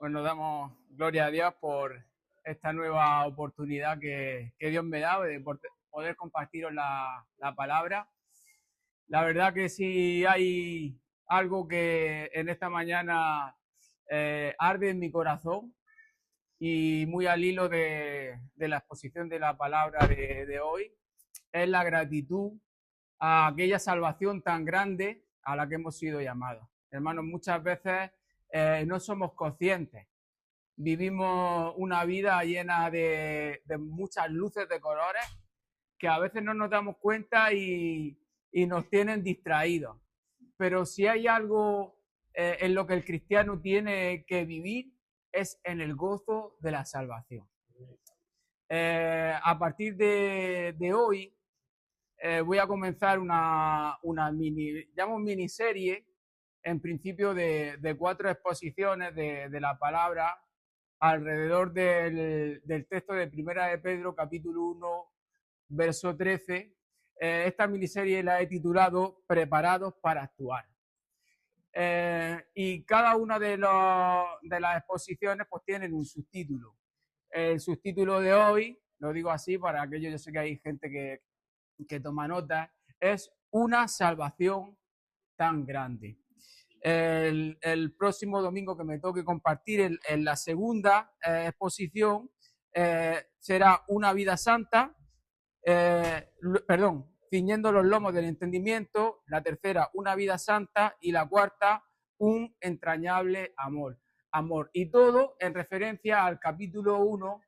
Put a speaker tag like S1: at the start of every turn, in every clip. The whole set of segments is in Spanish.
S1: Pues nos damos gloria a Dios por esta nueva oportunidad que Dios me da de poder compartiros la palabra. La verdad que si hay algo que en esta mañana arde en mi corazón y muy al hilo de la exposición de la palabra de hoy, es la gratitud a aquella salvación tan grande a la que hemos sido llamados. Hermanos, muchas veces no somos conscientes. Vivimos una vida llena de muchas luces de colores que a veces no nos damos cuenta y nos tienen distraídos. Pero si hay algo en lo que el cristiano tiene que vivir es en el gozo de la salvación. A partir de hoy voy a comenzar una miniserie, en principio de 4 exposiciones de la palabra alrededor del texto de Primera de Pedro, capítulo 1, verso 13. Esta miniserie la he titulado Preparados para actuar. Y cada una de las exposiciones pues tienen un subtítulo. El subtítulo de hoy, lo digo así para aquellos, yo sé que hay gente que toma nota, es Una salvación tan grande. El próximo domingo que me toque compartir en la segunda exposición será Una vida santa, ciñendo los lomos del entendimiento, la tercera, Una vida santa, y la cuarta, Un entrañable amor. Y todo en referencia al capítulo 1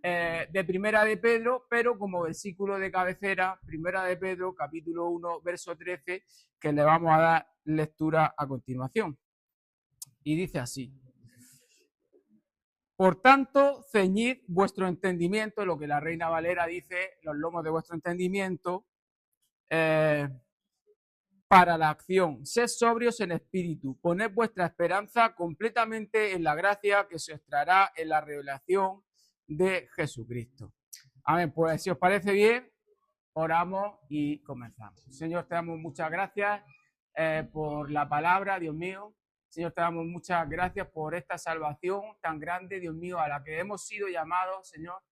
S1: de Primera de Pedro, pero como versículo de cabecera, Primera de Pedro, capítulo 1, verso 13, que le vamos a dar lectura a continuación. Y dice así: por tanto, ceñid vuestro entendimiento, lo que la Reina Valera dice, los lomos de vuestro entendimiento, para la acción. Sed sobrios en espíritu, poned vuestra esperanza completamente en la gracia que se os traerá en la revelación de Jesucristo. Amén. Pues si os parece bien, oramos y comenzamos. Señor, te damos muchas gracias por la palabra, Dios mío. Señor, te damos muchas gracias por esta salvación tan grande, Dios mío, a la que hemos sido llamados, Señor.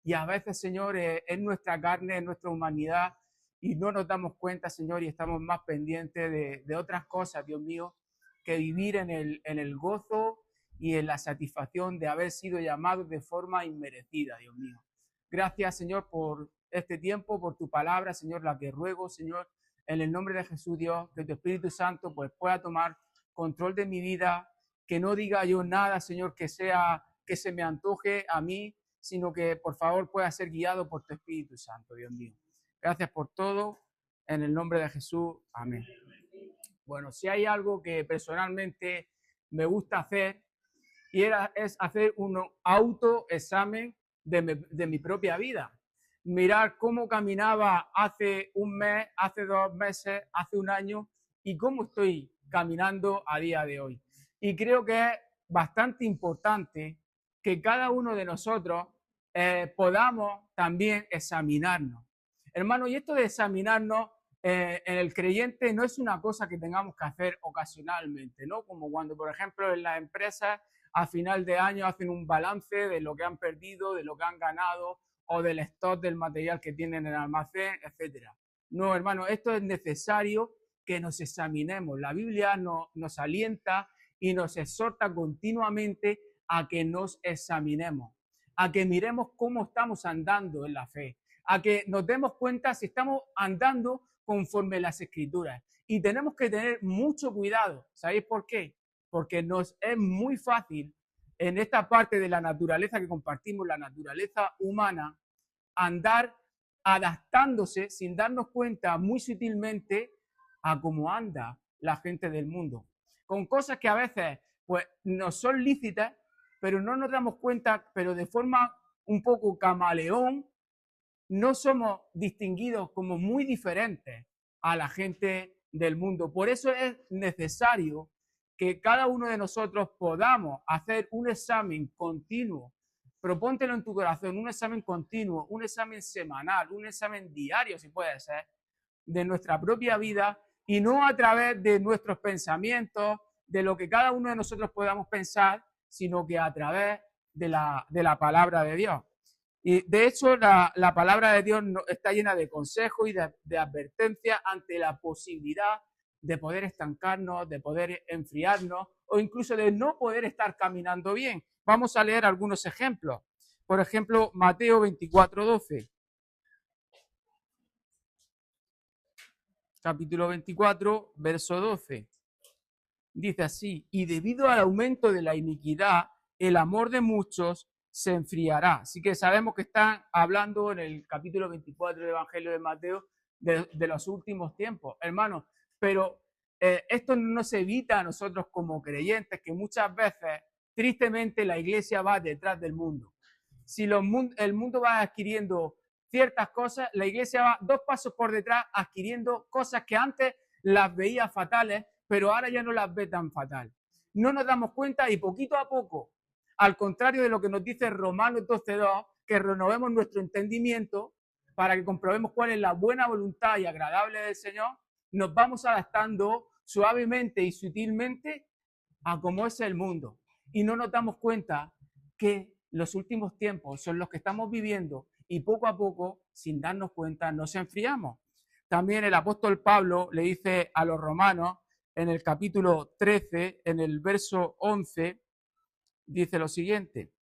S1: Y a veces, Señor, es nuestra carne, es nuestra humanidad, y no nos damos cuenta, Señor, y estamos más pendientes de otras cosas, Dios mío, que vivir en el gozo y en la satisfacción de haber sido llamados de forma inmerecida, Dios mío. Gracias, Señor, por este tiempo, por tu palabra, Señor, la que ruego, Señor, en el nombre de Jesús, Dios, que tu Espíritu Santo pues pueda tomar control de mi vida, que no diga yo nada, Señor, que se me antoje a mí, sino que por favor pueda ser guiado por tu Espíritu Santo, Dios mío. Gracias por todo, en el nombre de Jesús, amén. Bueno, si hay algo que personalmente me gusta hacer, es hacer un autoexamen de mi propia vida. Mirar cómo caminaba hace un mes, hace 2 meses, hace un año, y cómo estoy caminando a día de hoy. Y creo que es bastante importante que cada uno de nosotros podamos también examinarnos. Hermano, y esto de examinarnos en el creyente no es una cosa que tengamos que hacer ocasionalmente, ¿no? Como cuando, por ejemplo, en las empresas a final de año hacen un balance de lo que han perdido, de lo que han ganado o del stock del material que tienen en el almacén, etcétera. No, hermano, esto es necesario que nos examinemos. La Biblia nos alienta y nos exhorta continuamente a que nos examinemos, a que miremos cómo estamos andando en la fe, a que nos demos cuenta si estamos andando conforme las Escrituras. Y tenemos que tener mucho cuidado. ¿Sabéis por qué? Porque nos es muy fácil en esta parte de la naturaleza que compartimos, la naturaleza humana, andar adaptándose sin darnos cuenta muy sutilmente a cómo anda la gente del mundo, con cosas que a veces pues nos son lícitas, pero no nos damos cuenta, pero de forma un poco camaleón, no somos distinguidos como muy diferentes a la gente del mundo. Por eso es necesario que cada uno de nosotros podamos hacer un examen continuo. Propóntelo en tu corazón, un examen continuo, un examen semanal, un examen diario, si puede ser, de nuestra propia vida, y no a través de nuestros pensamientos, de lo que cada uno de nosotros podamos pensar, sino que a través de la palabra de Dios. Y de hecho, la palabra de Dios está llena de consejos y de advertencias ante la posibilidad de poder estancarnos, de poder enfriarnos o incluso de no poder estar caminando bien. Vamos a leer algunos ejemplos. Por ejemplo, Mateo 24:12. Capítulo 24, verso 12. Dice así: y debido al aumento de la iniquidad, el amor de muchos se enfriará. Así que sabemos que están hablando en el capítulo 24 del Evangelio de Mateo de los últimos tiempos, hermanos. Pero esto no nos evita a nosotros como creyentes que muchas veces, tristemente, la iglesia va detrás del mundo. Si el mundo va adquiriendo ciertas cosas, la iglesia va 2 pasos por detrás adquiriendo cosas que antes las veía fatales, pero ahora ya no las ve tan fatal. No nos damos cuenta y poquito a poco, al contrario de lo que nos dice Romanos 12:2, que renovemos nuestro entendimiento para que comprobemos cuál es la buena voluntad y agradable del Señor, nos vamos adaptando suavemente y sutilmente a cómo es el mundo. Y no nos damos cuenta que los últimos tiempos son los que estamos viviendo y poco a poco, sin darnos cuenta, nos enfriamos. También el apóstol Pablo le dice a los romanos en el capítulo 13, en el verso 11, dice lo siguiente.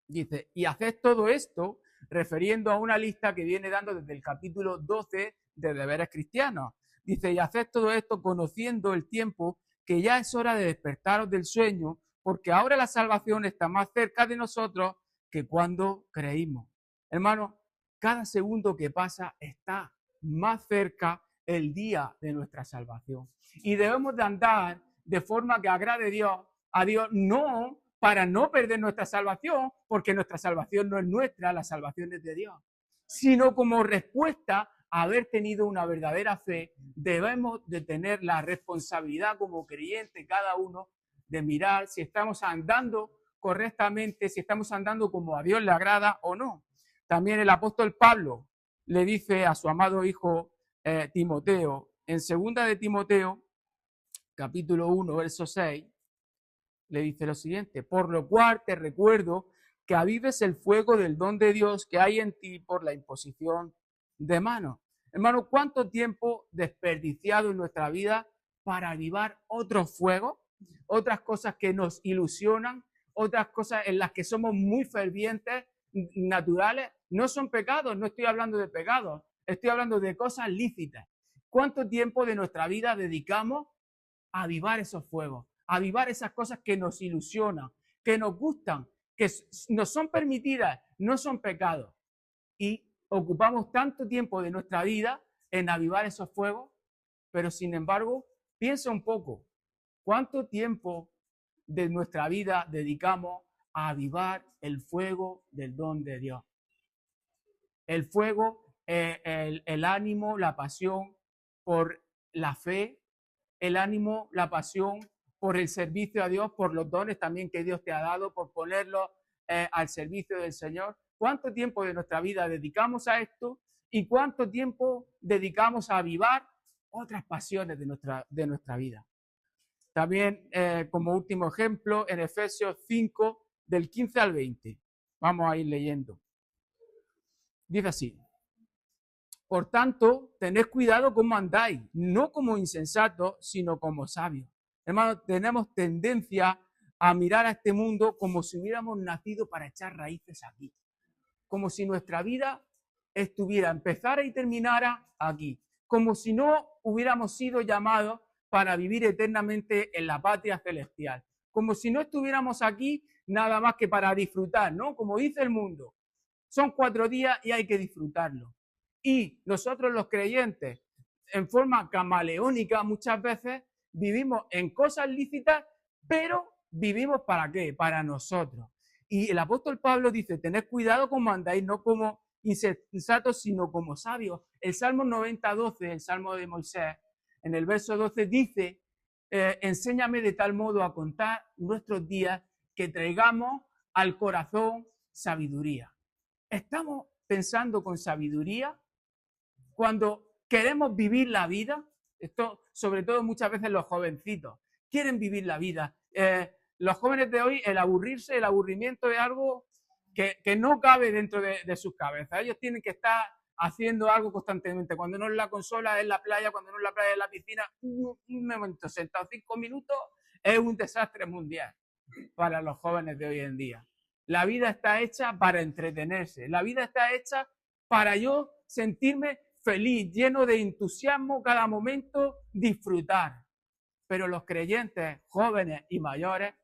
S1: Dice, y haced todo esto refiriendo a una lista que viene dando desde el capítulo 12 de deberes cristianos. Dice, y haced todo esto conociendo el tiempo, que ya es hora de despertaros del sueño, porque ahora la salvación está más cerca de nosotros que cuando creímos. Hermano, cada segundo que pasa está más cerca el día de nuestra salvación. Y debemos de andar de forma que agrade a Dios, no para no perder nuestra salvación, porque nuestra salvación no es nuestra, la salvación es de Dios, sino como respuesta a haber tenido una verdadera fe, debemos de tener la responsabilidad como creyente cada uno de mirar si estamos andando correctamente, si estamos andando como a Dios le agrada o no. También el apóstol Pablo le dice a su amado hijo Timoteo, en 2 de Timoteo, capítulo 1, verso 6, le dice lo siguiente: por lo cual te recuerdo que avives el fuego del don de Dios que hay en ti por la imposición de manos. Hermano, ¿cuánto tiempo desperdiciado en nuestra vida para avivar otros fuegos? Otras cosas que nos ilusionan, otras cosas en las que somos muy fervientes, naturales. No son pecados, no estoy hablando de pecados, estoy hablando de cosas lícitas. ¿Cuánto tiempo de nuestra vida dedicamos a avivar esos fuegos? A avivar esas cosas que nos ilusionan, que nos gustan, que nos son permitidas, no son pecados. Y ocupamos tanto tiempo de nuestra vida en avivar esos fuegos, pero sin embargo, piensa un poco, ¿cuánto tiempo de nuestra vida dedicamos a avivar el fuego del don de Dios? El fuego, el ánimo, la pasión por la fe, el ánimo, la pasión por el servicio a Dios, por los dones también que Dios te ha dado, por ponerlos al servicio del Señor. ¿Cuánto tiempo de nuestra vida dedicamos a esto? ¿Y cuánto tiempo dedicamos a avivar otras pasiones de nuestra vida? También, como último ejemplo, en Efesios 5, del 15 al 20. Vamos a ir leyendo. Dice así: por tanto, tened cuidado cómo andáis, no como insensatos, sino como sabios. Hermanos, tenemos tendencia a mirar a este mundo como si hubiéramos nacido para echar raíces aquí. Como si nuestra vida empezara y terminara aquí. Como si no hubiéramos sido llamados para vivir eternamente en la patria celestial. Como si no estuviéramos aquí nada más que para disfrutar, ¿no? Como dice el mundo. Son 4 días y hay que disfrutarlo. Y nosotros los creyentes, en forma camaleónica, muchas veces vivimos en cosas lícitas, pero vivimos ¿para qué? Para nosotros. Y el apóstol Pablo dice, tened cuidado como andáis, no como insensatos, sino como sabios. El Salmo 90:12, el Salmo de Moisés, en el verso 12 dice, enséñame de tal modo a contar nuestros días que traigamos al corazón sabiduría. ¿Estamos pensando con sabiduría cuando queremos vivir la vida? Esto, sobre todo muchas veces los jovencitos, quieren vivir la vida. los jóvenes de hoy, el aburrirse, el aburrimiento es algo que no cabe dentro de sus cabezas. Ellos tienen que estar haciendo algo constantemente. Cuando no es la consola, es la playa, cuando no es la playa, es la piscina. Un momento sentado 5 minutos es un desastre mundial para los jóvenes de hoy en día. La vida está hecha para entretenerse. La vida está hecha para yo sentirme feliz, lleno de entusiasmo cada momento, disfrutar. Pero los creyentes, jóvenes y mayores,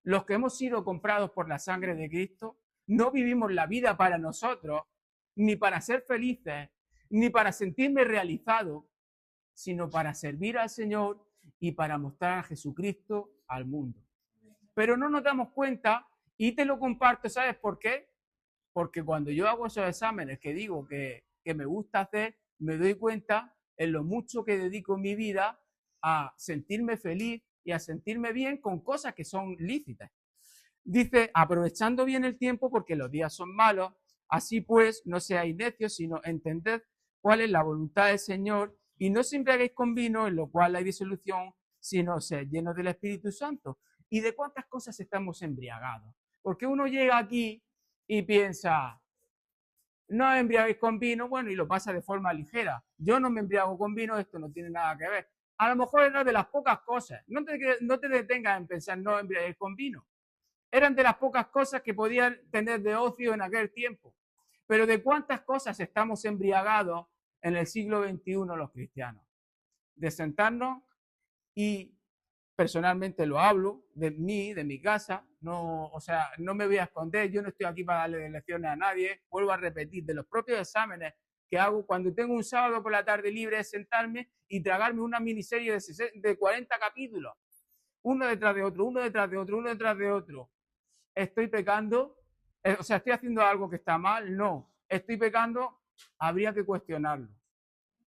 S1: los que hemos sido comprados por la sangre de Cristo, no vivimos la vida para nosotros, ni para ser felices, ni para sentirme realizado, sino para servir al Señor y para mostrar a Jesucristo al mundo. Pero no nos damos cuenta, y te lo comparto, ¿sabes por qué? Porque cuando yo hago esos exámenes que digo que me gusta hacer, me doy cuenta en lo mucho que dedico mi vida a sentirme feliz y a sentirme bien con cosas que son lícitas. Dice, aprovechando bien el tiempo porque los días son malos, así pues no seáis necios, sino entended cuál es la voluntad del Señor y no os embriaguéis con vino, en lo cual hay disolución, sino sed llenos del Espíritu Santo. ¿Y de cuántas cosas estamos embriagados? Porque uno llega aquí y piensa, no embriaguéis con vino, bueno, y lo pasa de forma ligera. Yo no me embriago con vino, esto no tiene nada que ver. A lo mejor era de las pocas cosas. No te detengas en pensar, no embriaguéis con vino. Eran de las pocas cosas que podían tener de ocio en aquel tiempo. Pero de cuántas cosas estamos embriagados en el siglo XXI los cristianos. De sentarnos y personalmente lo hablo de mí, de mi casa, no, o sea, no me voy a esconder, yo no estoy aquí para darle lecciones a nadie, vuelvo a repetir, de los propios exámenes que hago cuando tengo un sábado por la tarde libre es sentarme y tragarme una miniserie de 40 capítulos, uno detrás de otro, uno detrás de otro, uno detrás de otro. ¿Estoy pecando? O sea, ¿estoy haciendo algo que está mal? No. ¿Estoy pecando? Habría que cuestionarlo.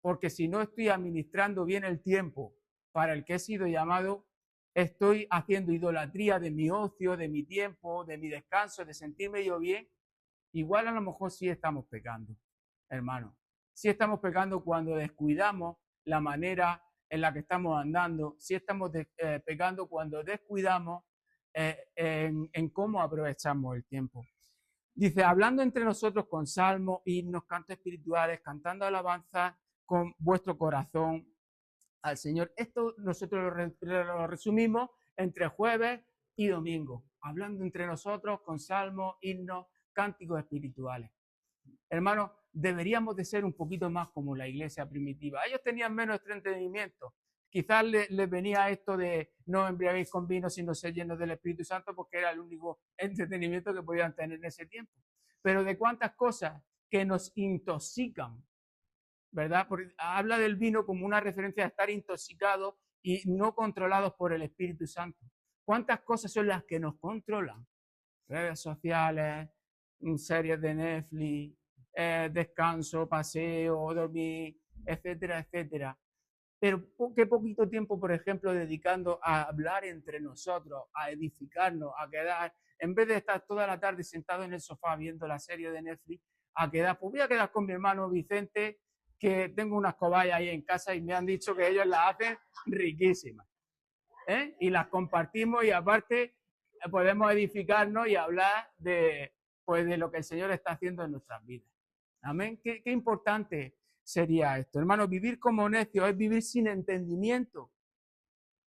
S1: Porque si no estoy administrando bien el tiempo para el que he sido llamado, estoy haciendo idolatría de mi ocio, de mi tiempo, de mi descanso, de sentirme yo bien. Igual a lo mejor sí estamos pecando, hermano. Sí estamos pecando cuando descuidamos la manera en la que estamos andando. Sí estamos pecando cuando descuidamos en cómo aprovechamos el tiempo. Dice, hablando entre nosotros con salmos, himnos, cantos espirituales, cantando alabanzas con vuestro corazón al Señor. Esto nosotros lo resumimos entre jueves y domingo, hablando entre nosotros con salmos, himnos, cánticos espirituales. Hermanos, deberíamos de ser un poquito más como la iglesia primitiva. Ellos tenían menos entretenimiento. Quizás les venía esto de no embriaguéis con vino sino ser llenos del Espíritu Santo porque era el único entretenimiento que podían tener en ese tiempo. Pero de cuántas cosas que nos intoxican, ¿verdad? Porque habla del vino como una referencia a estar intoxicados y no controlados por el Espíritu Santo. ¿Cuántas cosas son las que nos controlan? Redes sociales, series de Netflix, descanso, paseo, dormir, etcétera, etcétera. Pero qué poquito tiempo, por ejemplo, dedicando a hablar entre nosotros, a edificarnos, a quedar, en vez de estar toda la tarde sentado en el sofá viendo la serie de Netflix, a quedar, pues voy a quedar con mi hermano Vicente, que tengo unas cobayas ahí en casa y me han dicho que ellos las hacen riquísimas. Y las compartimos y aparte podemos edificarnos y hablar de, pues, de lo que el Señor está haciendo en nuestras vidas. Amén. Qué importante sería esto. Hermano, vivir como necio es vivir sin entendimiento,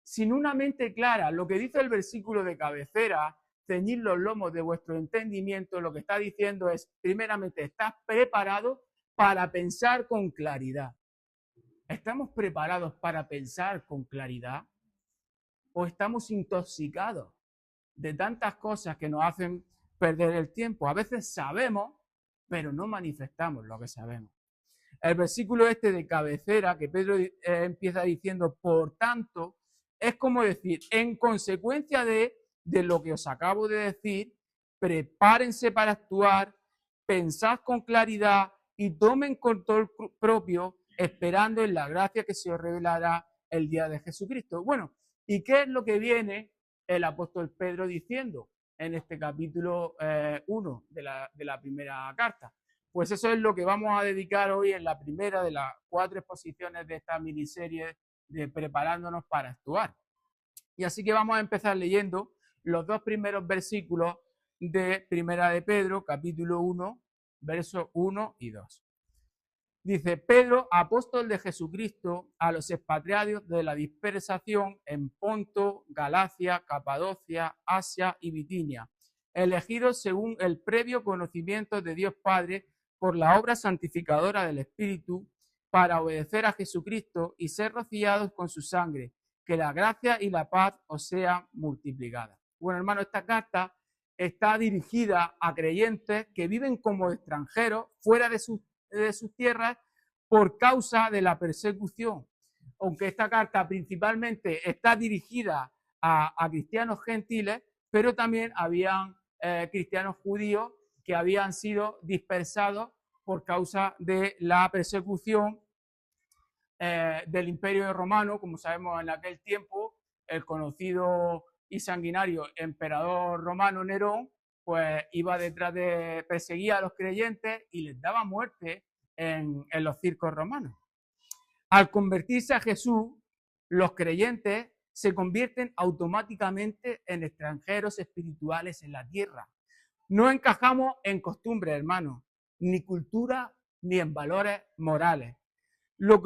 S1: sin una mente clara. Lo que dice el versículo de cabecera, ceñid los lomos de vuestro entendimiento, lo que está diciendo es, primeramente, estás preparado para pensar con claridad. ¿Estamos preparados para pensar con claridad? ¿O estamos intoxicados de tantas cosas que nos hacen perder el tiempo? A veces sabemos, pero no manifestamos lo que sabemos. El versículo este de cabecera, que Pedro empieza diciendo, por tanto, es como decir, en consecuencia de lo que os acabo de decir, prepárense para actuar, pensad con claridad y tomen control propio, esperando en la gracia que se os revelará el día de Jesucristo. Bueno, ¿y qué es lo que viene el apóstol Pedro diciendo en este capítulo 1 de la primera carta? Pues eso es lo que vamos a dedicar hoy en la primera de las 4 exposiciones de esta miniserie de Preparándonos para actuar. Y así que vamos a empezar leyendo los dos primeros versículos de Primera de Pedro, capítulo 1, versos 1 y 2. Dice: Pedro, apóstol de Jesucristo, a los expatriados de la dispersación en Ponto, Galacia, Capadocia, Asia y Bitinia, elegidos según el previo conocimiento de Dios Padre por la obra santificadora del Espíritu, para obedecer a Jesucristo y ser rociados con su sangre, que la gracia y la paz os sean multiplicadas. Bueno, hermano, esta carta está dirigida a creyentes que viven como extranjeros fuera de sus tierras por causa de la persecución. Aunque esta carta principalmente está dirigida a cristianos gentiles, pero también habían cristianos judíos que habían sido dispersados por causa de la persecución del Imperio Romano. Como sabemos, en aquel tiempo el conocido y sanguinario emperador romano Nerón pues iba detrás de, perseguía a los creyentes y les daba muerte en los circos romanos. Al convertirse a Jesús, los creyentes se convierten automáticamente en extranjeros espirituales en la tierra. No encajamos en costumbres, hermanos, ni cultura, ni en valores morales, lo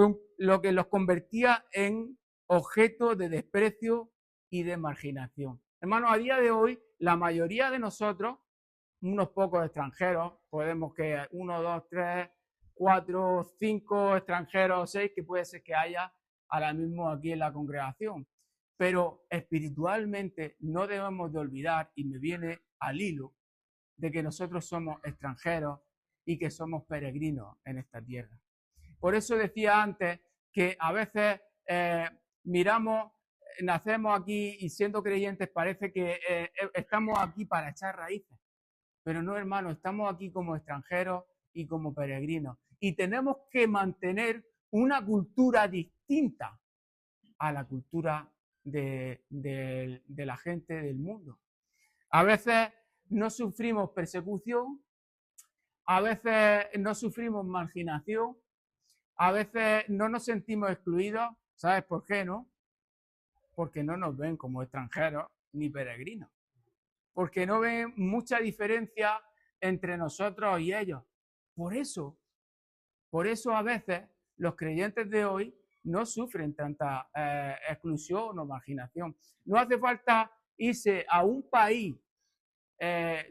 S1: que los convertía en objeto de desprecio y de marginación. Hermanos, a día de hoy, la mayoría de nosotros, unos pocos extranjeros, podemos que 1, 2, 3, 4, 5 extranjeros, 6, que puede ser que haya ahora mismo aquí en la congregación. Pero espiritualmente no debemos de olvidar, y me viene al hilo, de que nosotros somos extranjeros y que somos peregrinos en esta tierra. Por eso decía antes que a veces miramos, nacemos aquí y siendo creyentes parece que estamos aquí para echar raíces. Pero no, hermano, estamos aquí como extranjeros y como peregrinos. Y tenemos que mantener una cultura distinta a la cultura de la gente del mundo. A veces no sufrimos persecución, a veces no sufrimos marginación, a veces no nos sentimos excluidos. ¿Sabes por qué, no? Porque no nos ven como extranjeros ni peregrinos. Porque no ven mucha diferencia entre nosotros y ellos. Por eso a veces los creyentes de hoy no sufren tanta exclusión o marginación. No hace falta irse a un país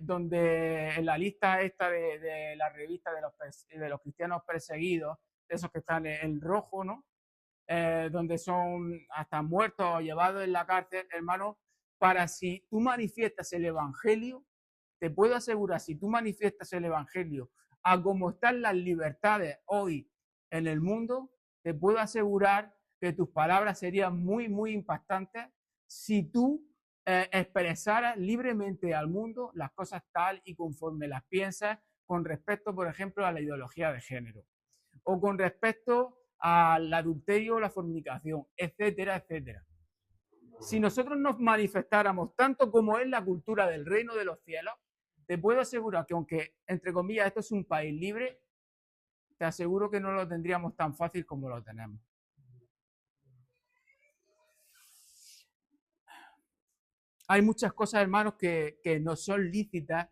S1: donde en la lista esta de la revista de los cristianos perseguidos, esos que están en rojo, ¿no? Donde son hasta muertos o llevados en la cárcel, hermano, para si tú manifiestas el evangelio, te puedo asegurar, si tú manifiestas el evangelio a cómo están las libertades hoy en el mundo, te puedo asegurar que tus palabras serían muy, muy impactantes si tú expresaras libremente al mundo las cosas tal y conforme las piensas con respecto, por ejemplo, a la ideología de género o con respecto al adulterio o la fornicación, etcétera, etcétera. Si nosotros nos manifestáramos tanto como es la cultura del reino de los cielos, te puedo asegurar que aunque, entre comillas, esto es un país libre, te aseguro que no lo tendríamos tan fácil como lo tenemos. Hay muchas cosas, hermanos, que no son lícitas,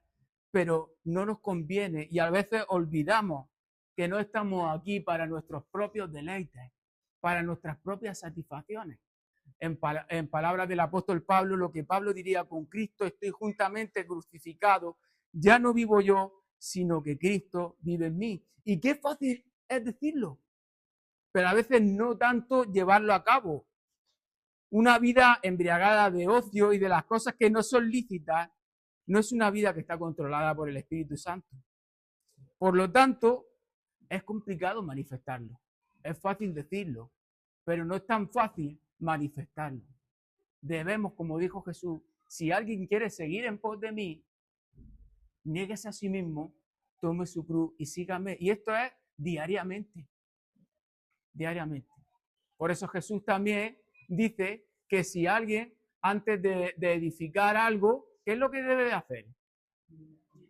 S1: pero no nos conviene y a veces olvidamos que no estamos aquí para nuestros propios deleites, para nuestras propias satisfacciones. En palabras del apóstol Pablo, lo que Pablo diría: con Cristo estoy juntamente crucificado, ya no vivo yo, sino que Cristo vive en mí. Y qué fácil es decirlo, pero a veces no tanto llevarlo a cabo. Una vida embriagada de ocio y de las cosas que no son lícitas no es una vida que está controlada por el Espíritu Santo. Por lo tanto, es complicado manifestarlo. Es fácil decirlo, pero no es tan fácil manifestarlo. Debemos, como dijo Jesús, si alguien quiere seguir en pos de mí, niéguese a sí mismo, tome su cruz y sígame. Y esto es diariamente. Diariamente. Por eso Jesús también dice que si alguien, antes de edificar algo, ¿qué es lo que debe de hacer?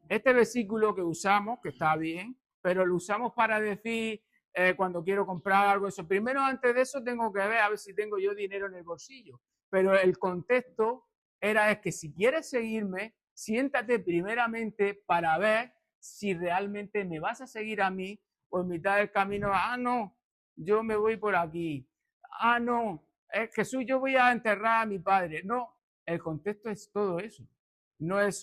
S1: Este versículo que usamos, que está bien, pero lo usamos para decir cuando quiero comprar algo, eso. Primero, antes de eso, tengo que ver a ver si tengo yo dinero en el bolsillo. pero el contexto es que si quieres seguirme, siéntate primeramente para ver si realmente me vas a seguir a mí o en mitad del camino, no, yo me voy por aquí, no, Jesús, yo voy a enterrar a mi padre. No, el contexto es todo eso. No es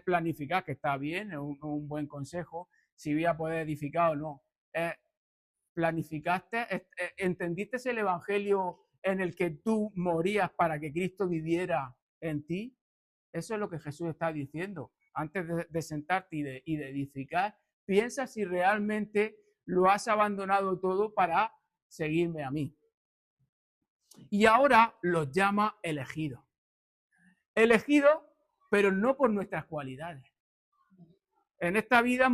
S1: planificar, que está bien, es un buen consejo, si voy a poder edificar o no. Planificaste, entendiste el evangelio en el que tú morías para que Cristo viviera en ti. Eso es lo que Jesús está diciendo. Antes de sentarte y de edificar, piensa si realmente lo has abandonado todo para seguirme a mí. Y ahora los llama elegidos. Elegidos, pero no por nuestras cualidades. En esta vida,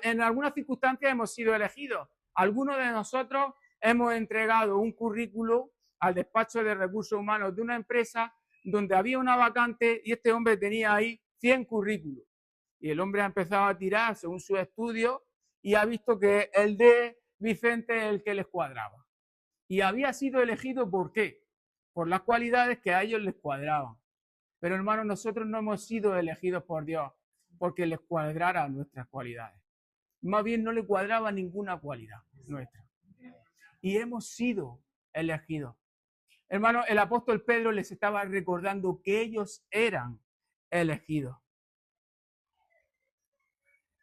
S1: en algunas circunstancias hemos sido elegidos. Algunos de nosotros hemos entregado un currículo al despacho de recursos humanos de una empresa donde había una vacante y este hombre tenía ahí 100 currículos. Y el hombre ha empezado a tirar según su estudio y ha visto que el de Vicente es el que les cuadraba. Y había sido elegido, ¿por qué? Por las cualidades que a ellos les cuadraban. Pero hermanos, nosotros no hemos sido elegidos por Dios porque les cuadrara nuestras cualidades. Más bien no le cuadraba ninguna cualidad nuestra. Y hemos sido elegidos. Hermano, el apóstol Pedro les estaba recordando que ellos eran elegidos.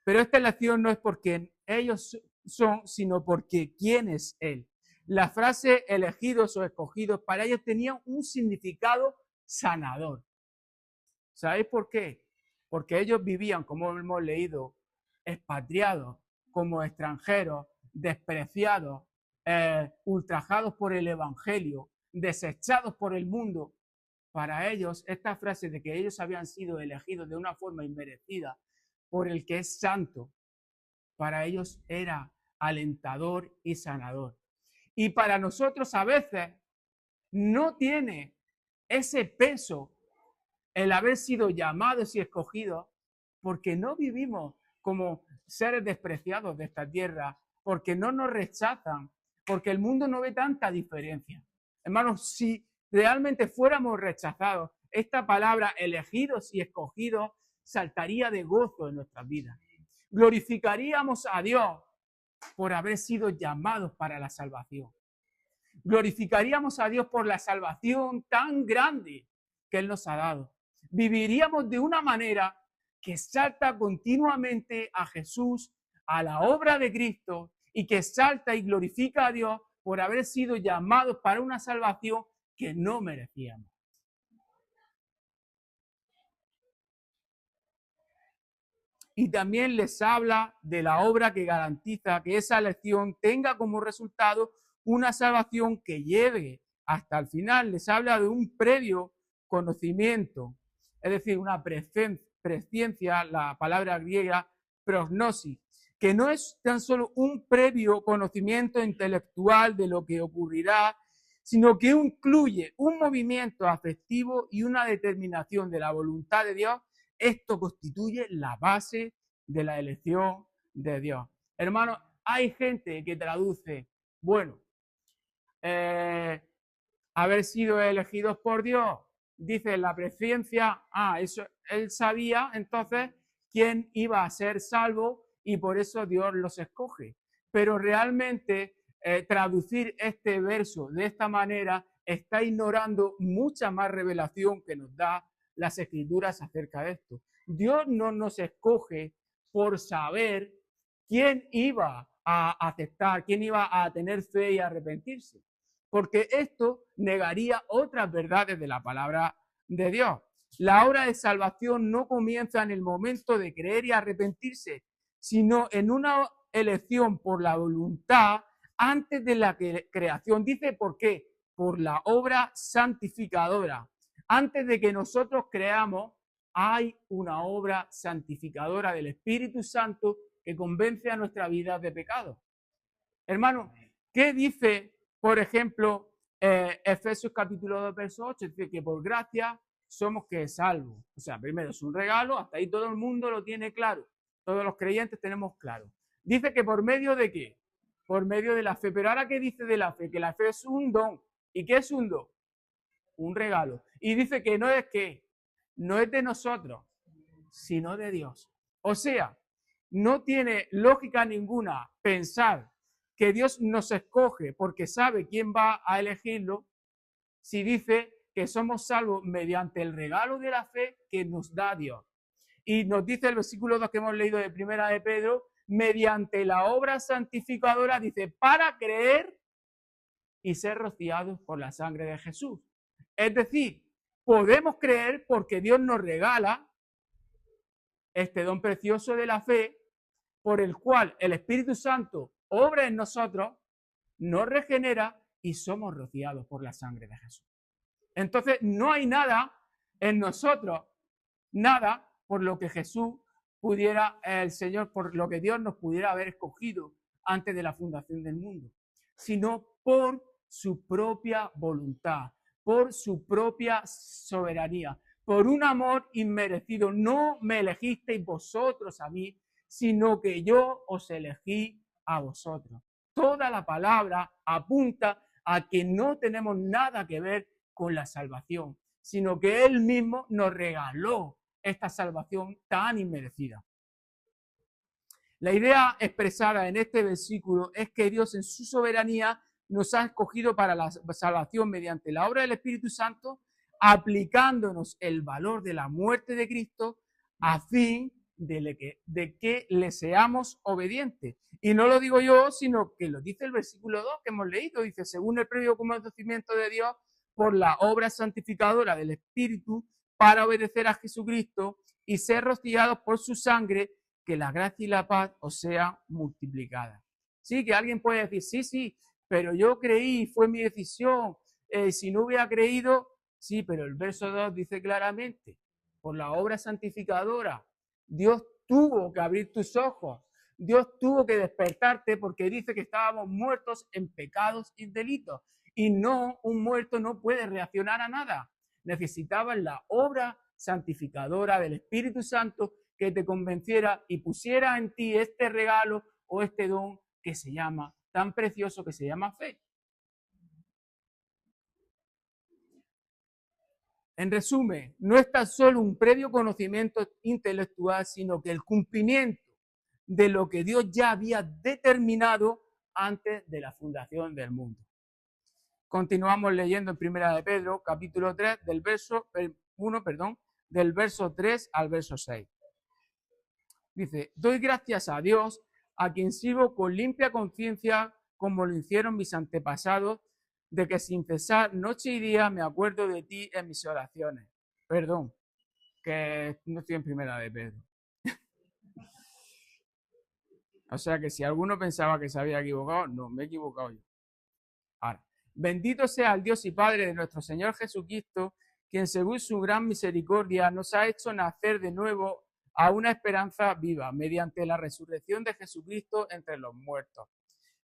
S1: Pero esta elección no es porque ellos son, sino porque quién es Él. La frase elegidos o escogidos para ellos tenía un significado sanador. ¿Sabéis por qué? Porque ellos vivían, como hemos leído, expatriados, como extranjeros, despreciados, ultrajados por el Evangelio, desechados por el mundo. Para ellos, esta frase de que ellos habían sido elegidos de una forma inmerecida por el que es santo, para ellos era alentador y sanador. Y para nosotros a veces no tiene ese peso el haber sido llamados y escogidos, porque no vivimos como seres despreciados de esta tierra, porque no nos rechazan, porque el mundo no ve tanta diferencia. Hermanos, si realmente fuéramos rechazados, esta palabra elegidos y escogidos saltaría de gozo en nuestras vidas. Glorificaríamos a Dios por haber sido llamados para la salvación. Glorificaríamos a Dios por la salvación tan grande que Él nos ha dado. Viviríamos de una manera que salta continuamente a Jesús, a la obra de Cristo, y que salta y glorifica a Dios por haber sido llamados para una salvación que no merecíamos. Y también les habla de la obra que garantiza que esa elección tenga como resultado una salvación que lleve hasta el final. Les habla de un previo conocimiento, es decir, una presciencia, la palabra griega prognosis, que no es tan solo un previo conocimiento intelectual de lo que ocurrirá, sino que incluye un movimiento afectivo y una determinación de la voluntad de Dios. Esto constituye la base de la elección de Dios. Hermanos, hay gente que traduce, bueno, haber sido elegidos por Dios, dice la presciencia, eso él sabía entonces quién iba a ser salvo y por eso Dios los escoge. Pero realmente traducir este verso de esta manera está ignorando mucha más revelación que nos da las escrituras acerca de esto. Dios no nos escoge por saber quién iba a aceptar, quién iba a tener fe y arrepentirse, porque esto negaría otras verdades de la palabra de Dios. La obra de salvación no comienza en el momento de creer y arrepentirse, sino en una elección por la voluntad antes de la creación. Dice, ¿por qué? Por la obra santificadora. Antes de que nosotros creamos, hay una obra santificadora del Espíritu Santo que convence a nuestra vida de pecado. Hermano, ¿qué dice, por ejemplo, Efesios capítulo 2, verso 8? Dice que por gracia somos que salvos. O sea, primero es un regalo, hasta ahí todo el mundo lo tiene claro. Todos los creyentes tenemos claro. Dice que por medio de qué? Por medio de la fe. Pero ahora, ¿qué dice de la fe? Que la fe es un don. ¿Y qué es un don? un regalo. Y dice que no es de nosotros, sino de Dios. O sea, no tiene lógica ninguna pensar que Dios nos escoge porque sabe quién va a elegirlo, si dice que somos salvos mediante el regalo de la fe que nos da Dios. Y nos dice el versículo 2 que hemos leído de Primera de Pedro, mediante la obra santificadora, dice, para creer y ser rociados por la sangre de Jesús. Es decir, podemos creer porque Dios nos regala este don precioso de la fe, por el cual el Espíritu Santo obra en nosotros, nos regenera y somos rociados por la sangre de Jesús. Entonces, no hay nada en nosotros, nada por lo que Jesús pudiera, el Señor, por lo que Dios nos pudiera haber escogido antes de la fundación del mundo, sino por su propia voluntad, por su propia soberanía, por un amor inmerecido. No me elegisteis vosotros a mí, sino que yo os elegí a vosotros. Toda la palabra apunta a que no tenemos nada que ver con la salvación, sino que Él mismo nos regaló esta salvación tan inmerecida. La idea expresada en este versículo es que Dios en su soberanía nos ha escogido para la salvación mediante la obra del Espíritu Santo, aplicándonos el valor de la muerte de Cristo a fin de que le seamos obedientes. Y no lo digo yo, sino que lo dice el versículo 2 que hemos leído. Dice, según el previo conocimiento de Dios, por la obra santificadora del Espíritu, para obedecer a Jesucristo y ser rociados por su sangre, que la gracia y la paz os sea multiplicada. Sí, que alguien puede decir, sí, pero yo creí, fue mi decisión. Si no hubiera creído, sí, pero el verso 2 dice claramente, por la obra santificadora, Dios tuvo que abrir tus ojos, Dios tuvo que despertarte porque dice que estábamos muertos en pecados y delitos. Y no, un muerto no puede reaccionar a nada. Necesitaban la obra santificadora del Espíritu Santo que te convenciera y pusiera en ti este regalo o este don que se llama, tan precioso que se llama fe. En resumen, no es tan solo un previo conocimiento intelectual, sino que el cumplimiento de lo que Dios ya había determinado antes de la fundación del mundo. Continuamos leyendo en Primera de Pedro, capítulo 3, del verso 1, del verso 3 al verso 6. Dice, doy gracias a Dios, a quien sirvo con limpia conciencia, como lo hicieron mis antepasados, de que sin cesar noche y día me acuerdo de ti en mis oraciones. Perdón, que no estoy en Primera de Pedro. O sea que si alguno pensaba que se había equivocado, no, me he equivocado yo. Ahora, bendito sea el Dios y Padre de nuestro Señor Jesucristo, quien según su gran misericordia nos ha hecho nacer de nuevo a una esperanza viva mediante la resurrección de Jesucristo entre los muertos,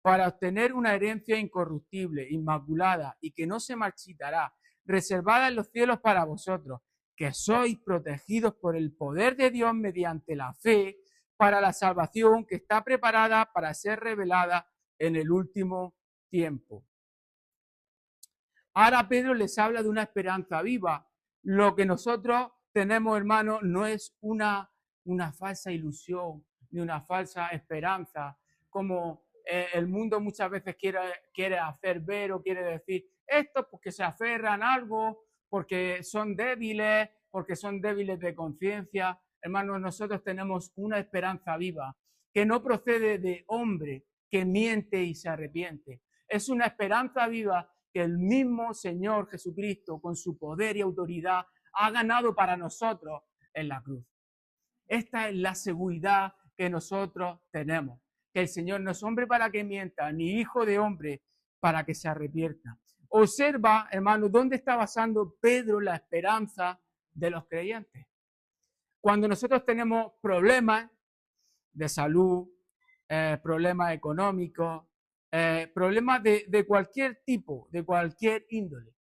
S1: para obtener una herencia incorruptible, inmaculada y que no se marchitará, reservada en los cielos para vosotros, que sois protegidos por el poder de Dios mediante la fe para la salvación que está preparada para ser revelada en el último tiempo. Ahora Pedro les habla de una esperanza viva. Lo que nosotros tenemos, hermanos, no es una falsa ilusión ni una falsa esperanza, como el mundo muchas veces quiere hacer ver o quiere decir, esto porque se aferran a algo, porque son débiles de conciencia. Hermanos, nosotros tenemos una esperanza viva que no procede de hombre que miente y se arrepiente. Es una esperanza viva que el mismo Señor Jesucristo, con su poder y autoridad, ha ganado para nosotros en la cruz. Esta es la seguridad que nosotros tenemos, que el Señor no es hombre para que mienta, ni hijo de hombre para que se arrepienta. Observa, hermano, dónde está basando Pedro la esperanza de los creyentes. Cuando nosotros tenemos problemas de salud, problemas económicos, problemas de cualquier tipo, de cualquier índole,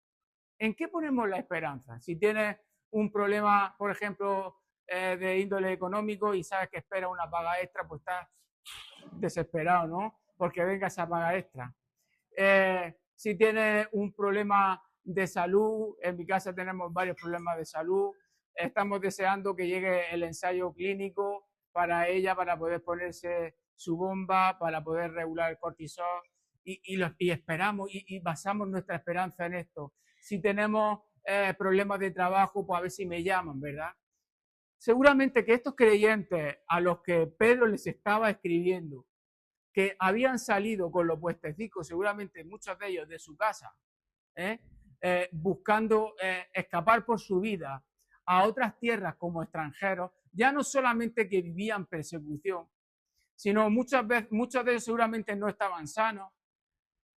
S1: ¿en qué ponemos la esperanza? Si tienes un problema, por ejemplo, de índole económico y sabes que espera una paga extra, pues estás desesperado, ¿no? Porque venga esa paga extra. Si tienes un problema de salud. En mi casa tenemos varios problemas de salud. Estamos deseando que llegue el ensayo clínico para ella, para poder ponerse su bomba, para poder regular el cortisol. Y esperamos y basamos nuestra esperanza en esto. Si tenemos problemas de trabajo, pues a ver si me llaman, ¿verdad? Seguramente que estos creyentes a los que Pedro les estaba escribiendo, que habían salido con los puestecicos, seguramente muchos de ellos de su casa, buscando escapar por su vida a otras tierras como extranjeros, ya no solamente que vivían persecución, sino muchos de ellos seguramente no estaban sanos.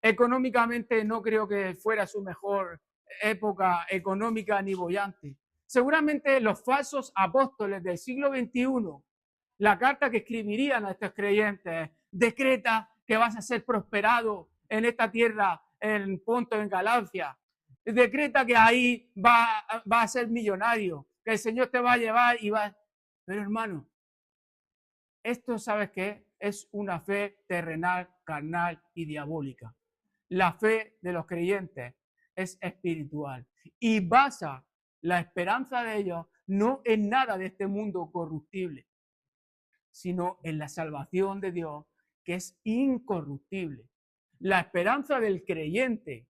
S1: Económicamente no creo que fuera su mejor época económica ni bollante. Seguramente los falsos apóstoles del siglo XXI, la carta que escribirían a estos creyentes, decreta que vas a ser prosperado en esta tierra, en Ponto, en Galacia. Decreta que ahí va a ser millonario, que el Señor te va a llevar y va... Pero hermano, esto, ¿sabes qué? Es una fe terrenal, carnal y diabólica. La fe de los creyentes es espiritual y basa la esperanza de ellos no en nada de este mundo corruptible, sino en la salvación de Dios, que es incorruptible. La esperanza del creyente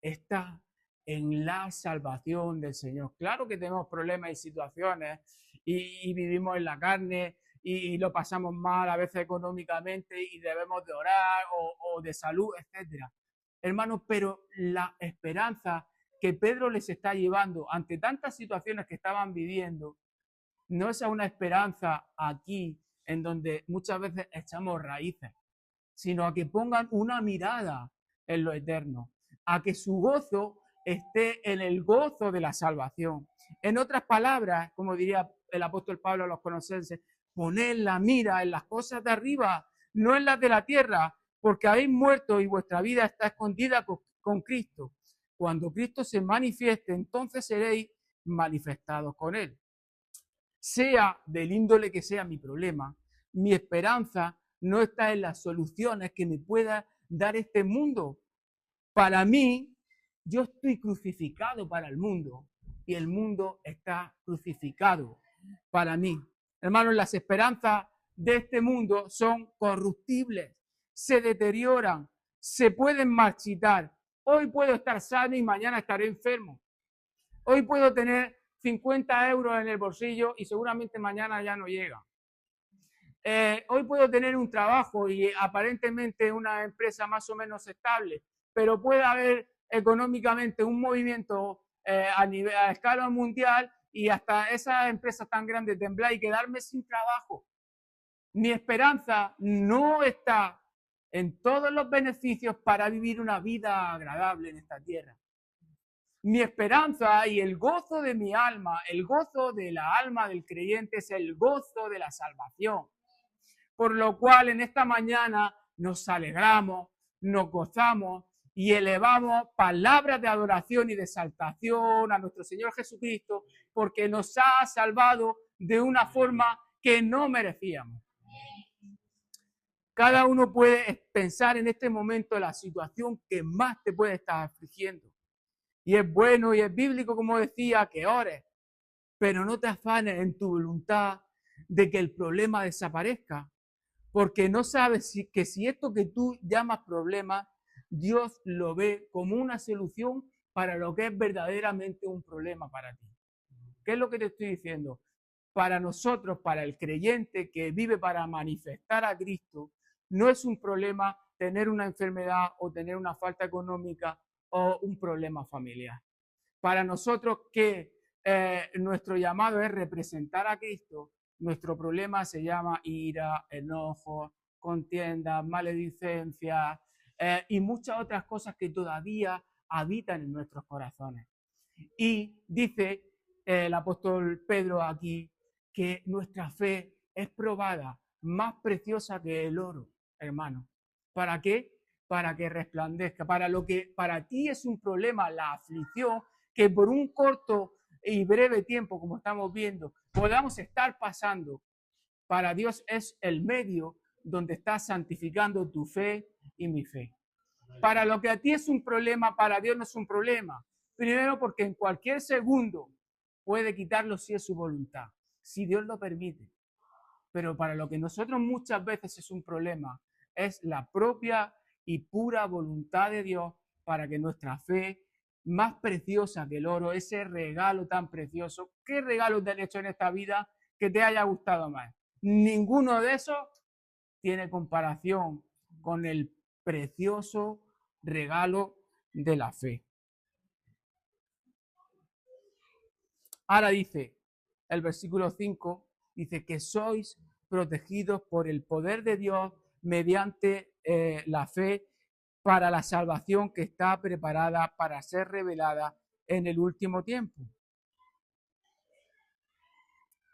S1: está en la salvación del Señor. Claro que tenemos problemas y situaciones y vivimos en la carne y lo pasamos mal a veces económicamente y debemos de orar o de salud, etcétera. Hermanos, pero la esperanza que Pedro les está llevando ante tantas situaciones que estaban viviendo no es a una esperanza aquí en donde muchas veces echamos raíces, sino a que pongan una mirada en lo eterno, a que su gozo esté en el gozo de la salvación. En otras palabras, como diría el apóstol Pablo a los colosenses, poned la mira en las cosas de arriba, no en las de la tierra, porque habéis muerto y vuestra vida está escondida con Cristo. Cuando Cristo se manifieste, entonces seréis manifestados con Él. Sea del índole que sea mi problema, mi esperanza no está en las soluciones que me pueda dar este mundo. Para mí, yo estoy crucificado para el mundo y el mundo está crucificado para mí. Hermanos, las esperanzas de este mundo son corruptibles, se deterioran, se pueden marchitar. Hoy puedo estar sano y mañana estaré enfermo. Hoy puedo tener 50 euros en el bolsillo y seguramente mañana ya no llega. Hoy puedo tener un trabajo y aparentemente una empresa más o menos estable, pero puede haber económicamente un movimiento a escala mundial y hasta esas empresas tan grandes temblar y quedarme sin trabajo. Mi esperanza no está en todos los beneficios para vivir una vida agradable en esta tierra. Mi esperanza y el gozo de mi alma, el gozo de la alma del creyente es el gozo de la salvación. Por lo cual en esta mañana nos alegramos, nos gozamos y elevamos palabras de adoración y de exaltación a nuestro Señor Jesucristo, porque nos ha salvado de una forma que no merecíamos. Cada uno puede pensar en este momento la situación que más te puede estar afligiendo. Y es bueno y es bíblico, como decía, que ores, pero no te afanes en tu voluntad de que el problema desaparezca, porque no sabes que si esto que tú llamas problema, Dios lo ve como una solución para lo que es verdaderamente un problema para ti. ¿Qué es lo que te estoy diciendo? Para nosotros, para el creyente que vive para manifestar a Cristo, no es un problema tener una enfermedad o tener una falta económica o un problema familiar. Para nosotros que nuestro llamado es representar a Cristo, nuestro problema se llama ira, enojo, contienda, maledicencia y muchas otras cosas que todavía habitan en nuestros corazones. Y dice el apóstol Pedro aquí que nuestra fe es probada, más preciosa que el oro, hermano. ¿Para qué? Para que resplandezca, para lo que para ti es un problema, la aflicción, que por un corto y breve tiempo, como estamos viendo, podamos estar pasando. Para Dios es el medio donde estás santificando tu fe y mi fe. Para lo que a ti es un problema, para Dios no es un problema. Primero porque en cualquier segundo puede quitarlo si es su voluntad, si Dios lo permite. Pero para lo que nosotros muchas veces es un problema, es la propia y pura voluntad de Dios para que nuestra fe, más preciosa que el oro, ese regalo tan precioso, ¿qué regalo te han hecho en esta vida que te haya gustado más? Ninguno de esos tiene comparación con el precioso regalo de la fe. Ahora dice el versículo 5, dice que sois protegidos por el poder de Dios mediante la fe para la salvación que está preparada para ser revelada en el último tiempo.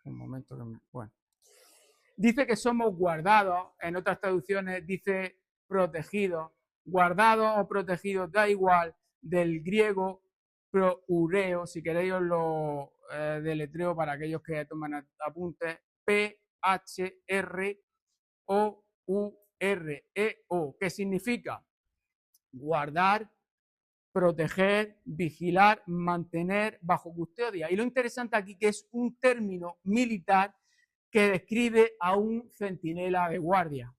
S1: Un momento. Bueno. Dice que somos guardados, en otras traducciones dice protegidos. Guardados o protegidos, da igual, del griego proureo, si queréis os lo deletreo para aquellos que toman apuntes, P-H-R-O-U-R-E-O, que significa guardar, proteger, vigilar, mantener bajo custodia. Y lo interesante aquí que es un término militar que describe a un centinela de guardia.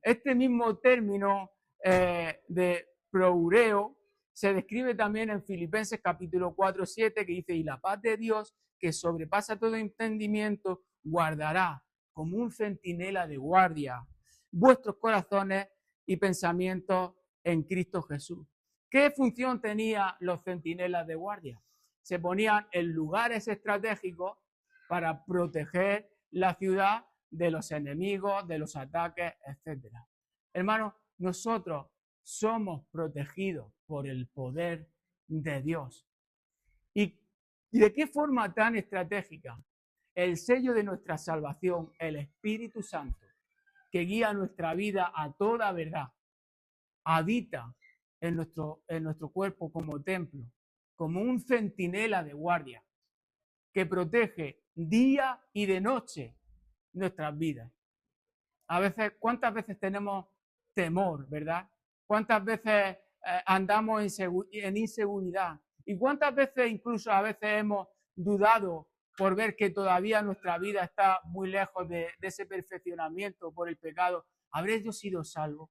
S1: Este mismo término de proureo se describe también en Filipenses capítulo 4:7, que dice, y la paz de Dios, que sobrepasa todo entendimiento, guardará como un centinela de guardia vuestros corazones y pensamientos en Cristo Jesús. ¿Qué función tenían los centinelas de guardia? Se ponían en lugares estratégicos para proteger la ciudad de los enemigos, de los ataques, etc. Hermanos, nosotros somos protegidos por el poder de Dios. ¿Y de qué forma tan estratégica? El sello de nuestra salvación, el Espíritu Santo, que guía nuestra vida a toda verdad, habita en nuestro cuerpo como templo, como un centinela de guardia, que protege día y de noche nuestras vidas. A veces, ¿cuántas veces tenemos temor, verdad? ¿Cuántas veces andamos en inseguridad? ¿Y cuántas veces incluso a veces hemos dudado por ver que todavía nuestra vida está muy lejos de ese perfeccionamiento por el pecado? ¿Habré yo sido salvo?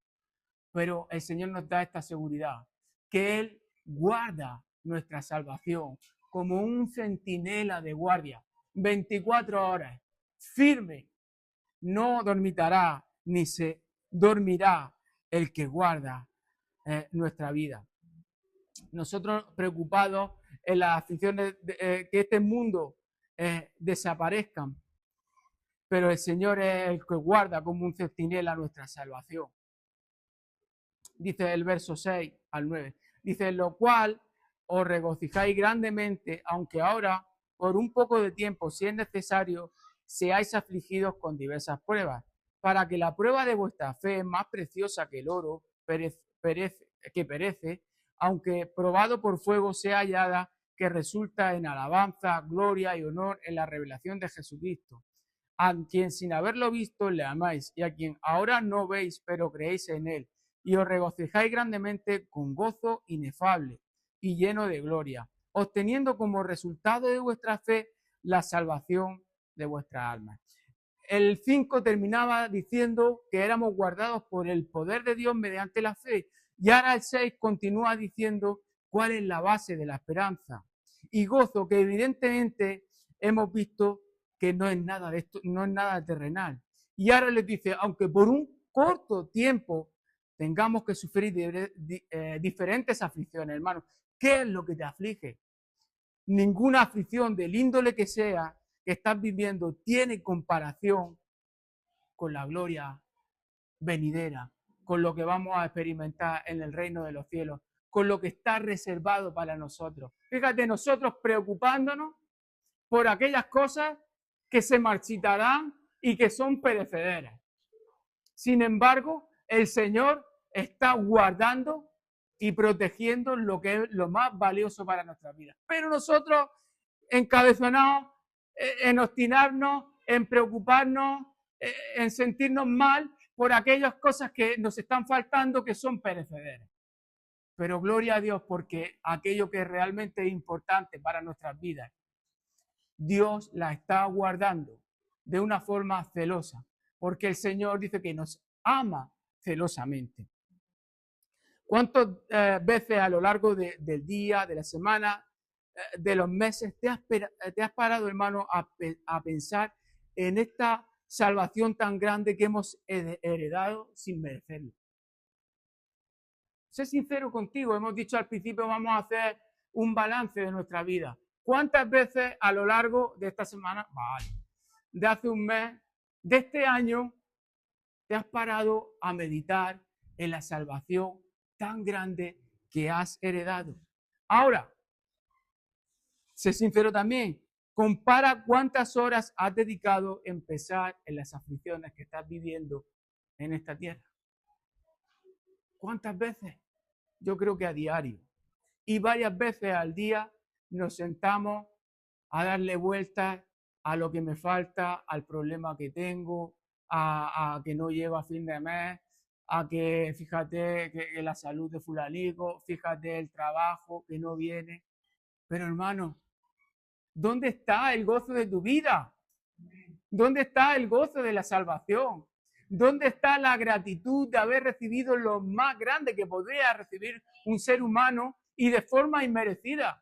S1: Pero el Señor nos da esta seguridad, que Él guarda nuestra salvación como un centinela de guardia, 24 horas, firme. No dormitará ni se dormirá el que guarda nuestra vida. Nosotros preocupados en las aflicciones que este mundo desaparezcan, pero el Señor es el que guarda como un centinela nuestra salvación. Dice el verso 6 al 9. Dice, lo cual os regocijáis grandemente, aunque ahora, por un poco de tiempo, si es necesario, seáis afligidos con diversas pruebas, para que la prueba de vuestra fe, más preciosa que el oro, que perece, aunque probado por fuego, sea hallada, que resulta en alabanza, gloria y honor en la revelación de Jesucristo, a quien sin haberlo visto le amáis, y a quien ahora no veis, pero creéis en él, y os regocijáis grandemente con gozo inefable y lleno de gloria, obteniendo como resultado de vuestra fe la salvación de vuestras almas. El 5 terminaba diciendo que éramos guardados por el poder de Dios mediante la fe, y ahora el 6 continúa diciendo cuál es la base de la esperanza y gozo, que evidentemente hemos visto que no es nada de esto, no es nada terrenal. Y ahora les dice, aunque por un corto tiempo tengamos que sufrir diferentes aflicciones, hermanos, ¿qué es lo que te aflige? Ninguna aflicción del índole que sea que estás viviendo tiene comparación con la gloria venidera, con lo que vamos a experimentar en el reino de los cielos, con lo que está reservado para nosotros. Fíjate, nosotros preocupándonos por aquellas cosas que se marchitarán y que son perecederas. Sin embargo, el Señor está guardando y protegiendo lo que es lo más valioso para nuestra vida. Pero nosotros, encabezonados en obstinarnos, en preocuparnos, en sentirnos mal por aquellas cosas que nos están faltando, que son perecederas. Pero gloria a Dios porque aquello que es realmente importante para nuestras vidas, Dios la está guardando de una forma celosa, porque el Señor dice que nos ama celosamente. ¿Cuántas veces a lo largo del día, de la semana, de los meses, te has parado, hermano, a pensar en esta salvación tan grande que hemos heredado sin merecerlo? Sé sincero contigo, hemos dicho al principio, vamos a hacer un balance de nuestra vida. ¿Cuántas veces a lo largo de esta semana, de hace un mes, de este año, te has parado a meditar en la salvación tan grande que has heredado? Ahora, sé sincero también, compara cuántas horas has dedicado a empezar en las aflicciones que estás viviendo en esta tierra. ¿Cuántas veces? Yo creo que a diario. Y varias veces al día nos sentamos a darle vueltas a lo que me falta, al problema que tengo, a que no llego a fin de mes, a que fíjate que la salud de fulanico, fíjate el trabajo que no viene. Pero hermano, ¿dónde está el gozo de tu vida? ¿Dónde está el gozo de la salvación? ¿Dónde está la gratitud de haber recibido lo más grande que podría recibir un ser humano y de forma inmerecida?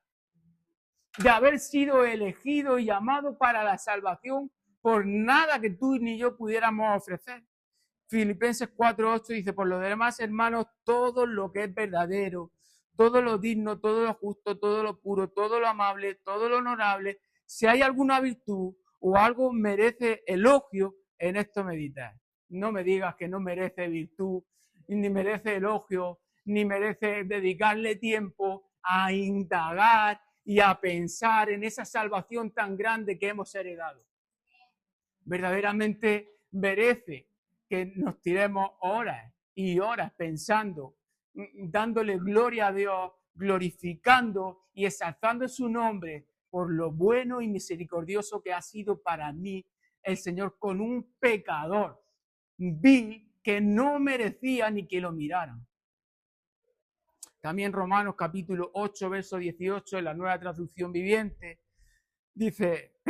S1: De haber sido elegido y llamado para la salvación por nada que tú ni yo pudiéramos ofrecer. Filipenses 4:8 dice, por lo demás, hermanos, todo lo que es verdadero, todo lo digno, todo lo justo, todo lo puro, todo lo amable, todo lo honorable, si hay alguna virtud o algo merece elogio, en esto meditar. No me digas que no merece virtud, ni merece elogio, ni merece dedicarle tiempo a indagar y a pensar en esa salvación tan grande que hemos heredado. Verdaderamente merece que nos tiremos horas y horas pensando, dándole gloria a Dios, glorificando y exaltando su nombre por lo bueno y misericordioso que ha sido para mí el Señor con un pecador vil que no merecía ni que lo miraran. También Romanos capítulo 8, verso 18, en la Nueva Traducción Viviente, dice,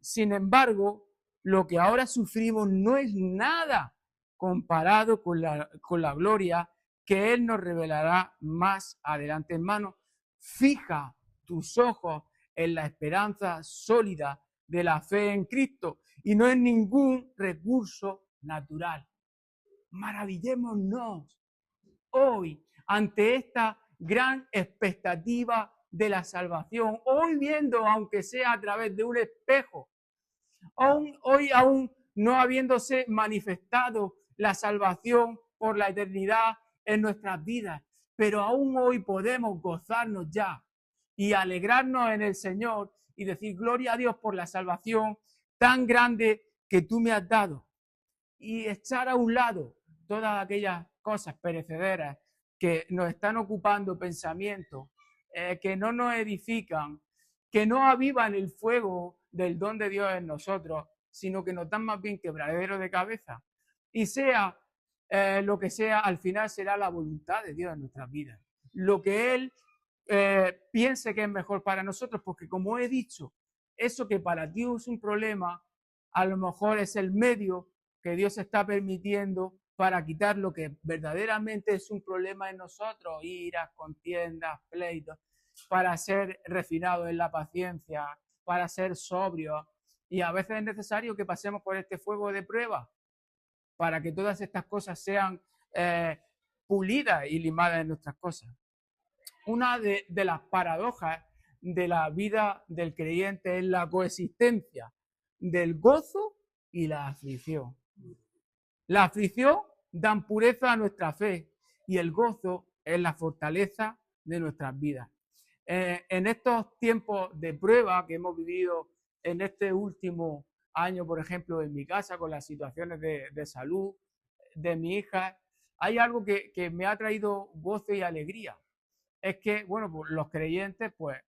S1: sin embargo, lo que ahora sufrimos no es nada comparado con la gloria que Él nos revelará más adelante. Hermano, fija tus ojos en la esperanza sólida de la fe en Cristo y no en ningún recurso natural. Maravillémonos hoy ante esta gran expectativa de la salvación, hoy viendo, aunque sea a través de un espejo, hoy aún no habiéndose manifestado la salvación por la eternidad en nuestras vidas, pero aún hoy podemos gozarnos ya y alegrarnos en el Señor y decir gloria a Dios por la salvación tan grande que tú me has dado, y echar a un lado todas aquellas cosas perecederas que nos están ocupando pensamientos, que no nos edifican, que no avivan el fuego del don de Dios en nosotros, sino que nos dan más bien quebradero de cabeza. Y sea lo que sea, al final será la voluntad de Dios en nuestras vidas. Lo que Él piense que es mejor para nosotros, porque como he dicho, eso que para ti es un problema, a lo mejor es el medio que Dios está permitiendo para quitar lo que verdaderamente es un problema en nosotros, iras, contiendas, pleitos, para ser refinados en la paciencia, para ser sobrios. Y a veces es necesario que pasemos por este fuego de prueba para que todas estas cosas sean pulidas y limadas en nuestras cosas. Una de las paradojas de la vida del creyente es la coexistencia del gozo y la aflicción. La aflicción da pureza a nuestra fe y el gozo es la fortaleza de nuestras vidas. En estos tiempos de prueba que hemos vivido en este último año, por ejemplo, en mi casa, con las situaciones de salud de mi hija, hay algo que me ha traído gozo y alegría. Es que, bueno, pues los creyentes, pues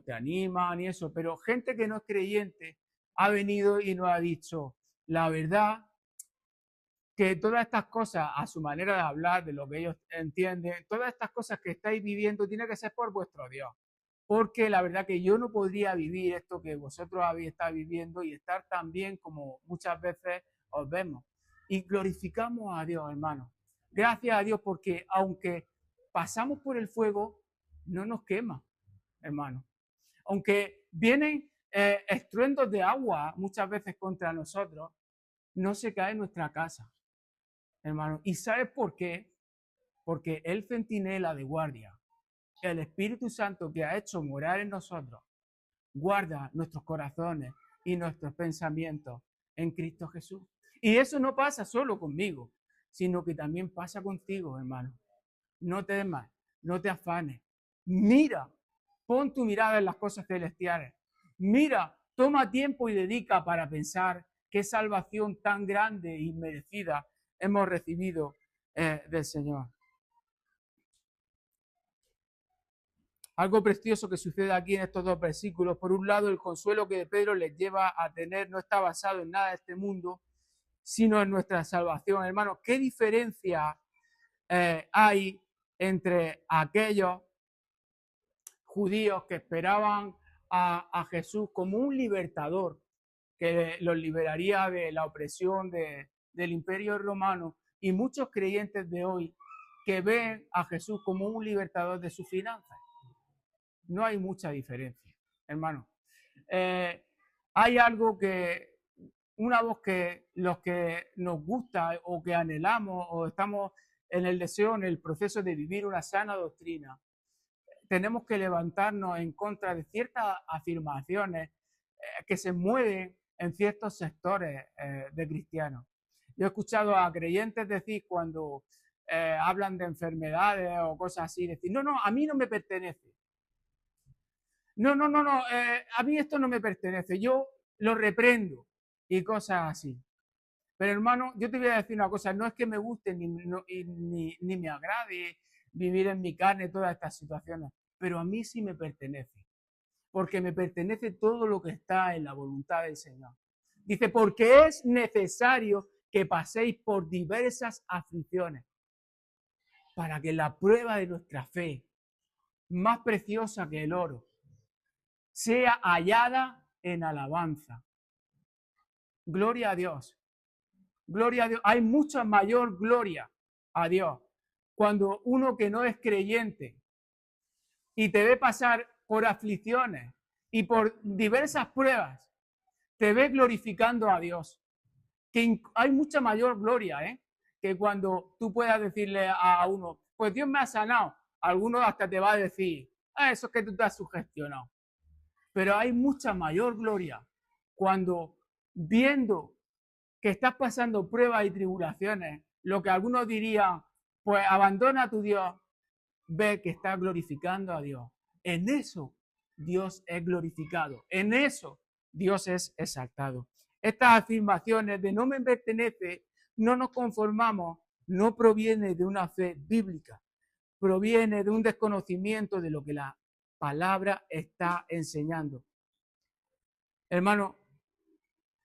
S1: te animan y eso, pero gente que no es creyente ha venido y nos ha dicho, la verdad que todas estas cosas, a su manera de hablar, de lo que ellos entienden, todas estas cosas que estáis viviendo, tiene que ser por vuestro Dios. Porque la verdad que yo no podría vivir esto que vosotros habéis estado viviendo y estar tan bien como muchas veces os vemos. Y glorificamos a Dios, hermano. Gracias a Dios porque aunque pasamos por el fuego, no nos quema, hermano. Aunque vienen estruendos de agua muchas veces contra nosotros, no se cae en nuestra casa, hermano. ¿Y sabes por qué? Porque el centinela de guardia, el Espíritu Santo que ha hecho morar en nosotros, guarda nuestros corazones y nuestros pensamientos en Cristo Jesús. Y eso no pasa solo conmigo, sino que también pasa contigo, hermano. No te temas, no te afanes. Mira, pon tu mirada en las cosas celestiales. Mira, toma tiempo y dedica para pensar qué salvación tan grande y merecida hemos recibido del Señor. Algo precioso que sucede aquí en estos dos versículos. Por un lado, el consuelo que Pedro les lleva a tener no está basado en nada de este mundo, sino en nuestra salvación. Hermanos, ¿qué diferencia hay entre aquellos judíos que esperaban a Jesús como un libertador que los liberaría de la opresión del imperio romano, y muchos creyentes de hoy que ven a Jesús como un libertador de sus finanzas? No hay mucha diferencia, hermano. Hay algo que, una voz que los que nos gusta o que anhelamos o estamos en el deseo, en el proceso de vivir una sana doctrina, tenemos que levantarnos en contra de ciertas afirmaciones que se mueven en ciertos sectores de cristianos. Yo he escuchado a creyentes decir cuando hablan de enfermedades o cosas así, decir, no, a mí no me pertenece. No, a mí esto no me pertenece, yo lo reprendo y cosas así. Pero hermano, yo te voy a decir una cosa, no es que me guste ni me agrade vivir en mi carne todas estas situaciones, pero a mí sí me pertenece, porque me pertenece todo lo que está en la voluntad del Señor. Dice, porque es necesario que paséis por diversas aflicciones, para que la prueba de nuestra fe, más preciosa que el oro, sea hallada en alabanza. Gloria a Dios. Gloria a Dios. Hay mucha mayor gloria a Dios cuando uno que no es creyente y te ve pasar por aflicciones y por diversas pruebas, te ve glorificando a Dios. Que hay mucha mayor gloria, que cuando tú puedas decirle a uno, pues Dios me ha sanado. Alguno hasta te va a decir, eso es que tú te has sugestionado. Pero hay mucha mayor gloria cuando, viendo que estás pasando pruebas y tribulaciones, lo que algunos dirían, pues abandona a tu Dios, ve que estás glorificando a Dios. En eso Dios es glorificado, en eso Dios es exaltado. Estas afirmaciones de no me pertenece, no nos conformamos, no proviene de una fe bíblica, proviene de un desconocimiento de lo que la palabra está enseñando. Hermano,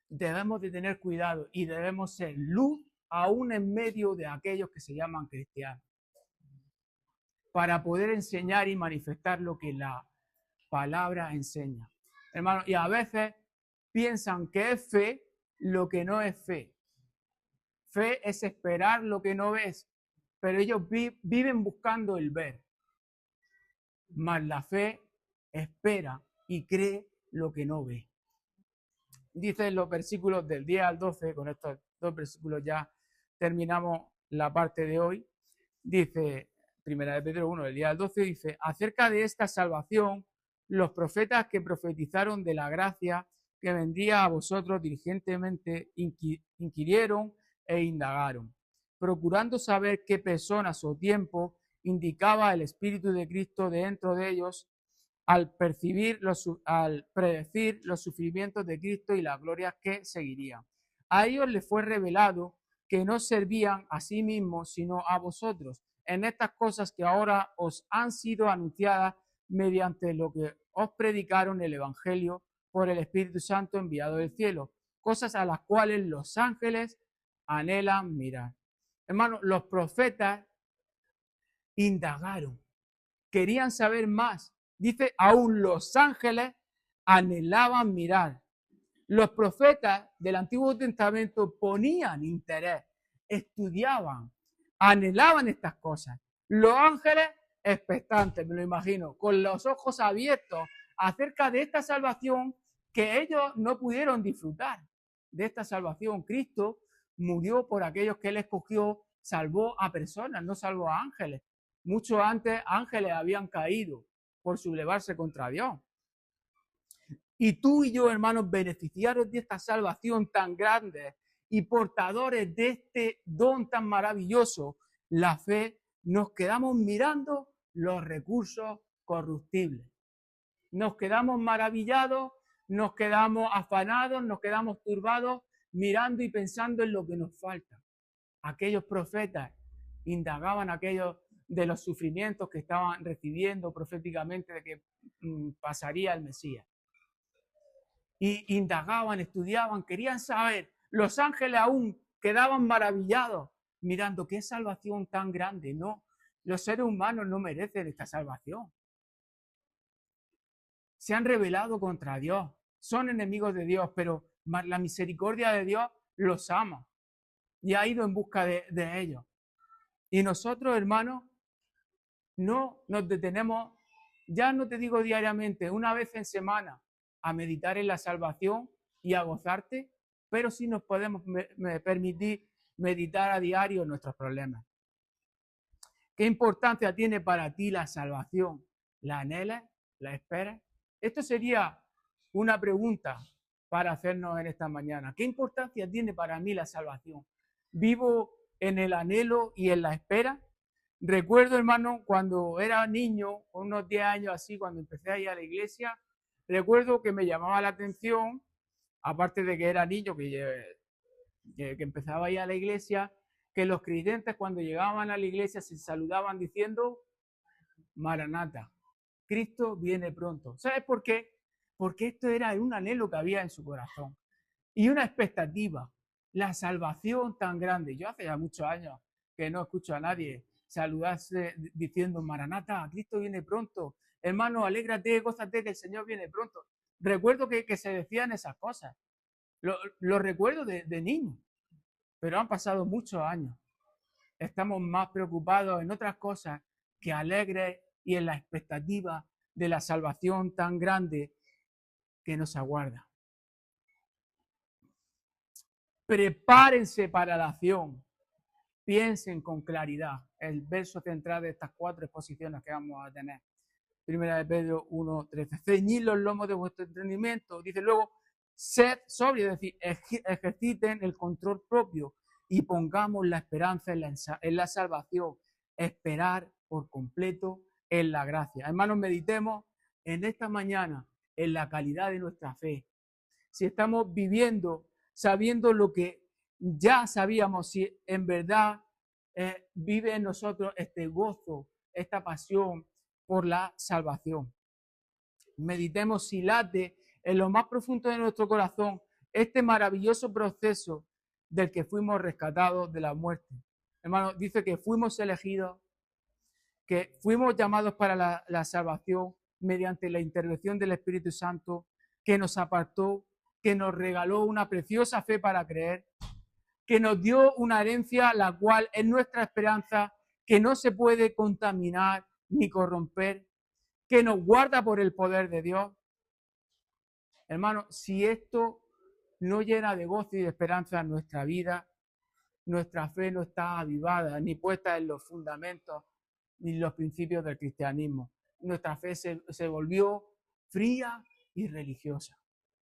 S1: debemos de tener cuidado y debemos ser luz aún en medio de aquellos que se llaman cristianos, para poder enseñar y manifestar lo que la palabra enseña. Hermano, y a veces piensan que es fe lo que no es fe. Fe es esperar lo que no ves, pero ellos viven buscando el ver. Mas la fe espera y cree lo que no ve. Dice en los versículos del 10 al 12, con estos dos versículos ya terminamos la parte de hoy. Dice, Primera de Pedro 1, del 10 al 12, dice, acerca de esta salvación, los profetas que profetizaron de la gracia que vendría a vosotros diligentemente inquirieron e indagaron, procurando saber qué personas o tiempo indicaba el Espíritu de Cristo dentro de ellos al predecir los sufrimientos de Cristo y las glorias que seguirían. A ellos les fue revelado que no servían a sí mismos, sino a vosotros, en estas cosas que ahora os han sido anunciadas mediante lo que os predicaron el Evangelio por el Espíritu Santo enviado del cielo, cosas a las cuales los ángeles anhelan mirar. Hermanos, los profetas indagaron, querían saber más. Dice, aún los ángeles anhelaban mirar. Los profetas del Antiguo Testamento ponían interés, estudiaban, anhelaban estas cosas. Los ángeles expectantes, me lo imagino, con los ojos abiertos acerca de esta salvación que ellos no pudieron disfrutar. De esta salvación, Cristo murió por aquellos que Él escogió, salvó a personas, no salvó a ángeles. Mucho antes ángeles habían caído por sublevarse contra Dios. Y tú y yo, hermanos, beneficiarios de esta salvación tan grande y portadores de este don tan maravilloso, la fe, nos quedamos mirando los recursos corruptibles. Nos quedamos maravillados, nos quedamos afanados, nos quedamos turbados, mirando y pensando en lo que nos falta. Aquellos profetas indagaban aquellos de los sufrimientos que estaban recibiendo proféticamente de que pasaría el Mesías. Y indagaban, estudiaban, querían saber. Los ángeles aún quedaban maravillados mirando qué salvación tan grande. No, los seres humanos no merecen esta salvación. Se han rebelado contra Dios, son enemigos de Dios, pero la misericordia de Dios los ama y ha ido en busca de ellos. Y nosotros, hermanos, no nos detenemos, ya no te digo diariamente, una vez en semana, a meditar en la salvación y a gozarte, pero sí nos podemos permitir meditar a diario nuestros problemas. ¿Qué importancia tiene para ti la salvación? ¿La anhelas? ¿La esperas? Esto sería una pregunta para hacernos en esta mañana. ¿Qué importancia tiene para mí la salvación? ¿Vivo en el anhelo y en la espera? Recuerdo, hermano, cuando era niño, unos 10 años así, cuando empecé a ir a la iglesia, recuerdo que me llamaba la atención, aparte de que era niño, que empezaba a ir a la iglesia, que los creyentes cuando llegaban a la iglesia se saludaban diciendo, Maranata, Cristo viene pronto. ¿Sabes por qué? Porque esto era un anhelo que había en su corazón y una expectativa, la salvación tan grande. Yo hace ya muchos años que no escucho a nadie saludarse diciendo, Maranata, Cristo viene pronto. Hermano, alégrate, gózate que el Señor viene pronto. Recuerdo que se decían esas cosas. Lo recuerdo de niño, pero han pasado muchos años. Estamos más preocupados en otras cosas que alegres y en la expectativa de la salvación tan grande que nos aguarda. Prepárense para la acción. Piensen con claridad. El verso central de estas 4 exposiciones que vamos a tener. Primera de Pedro 1:13. Ceñid los lomos de vuestro entendimiento. Dice luego, sed sobrios, es decir, ejerciten el control propio y pongamos la esperanza en la salvación. Esperar por completo en la gracia. Hermanos, meditemos en esta mañana en la calidad de nuestra fe. Si estamos viviendo, sabiendo lo que ya sabíamos, si en verdad vive en nosotros este gozo, esta pasión por la salvación. Meditemos si late en lo más profundo de nuestro corazón este maravilloso proceso del que fuimos rescatados de la muerte. Hermano, dice que fuimos elegidos, que fuimos llamados para la salvación mediante la intervención del Espíritu Santo, que nos apartó, que nos regaló una preciosa fe para creer, que nos dio una herencia, la cual es nuestra esperanza, que no se puede contaminar ni corromper, que nos guarda por el poder de Dios. Hermano, si esto no llena de gozo y de esperanza en nuestra vida, nuestra fe no está avivada ni puesta en los fundamentos ni los principios del cristianismo. Nuestra fe se volvió fría y religiosa.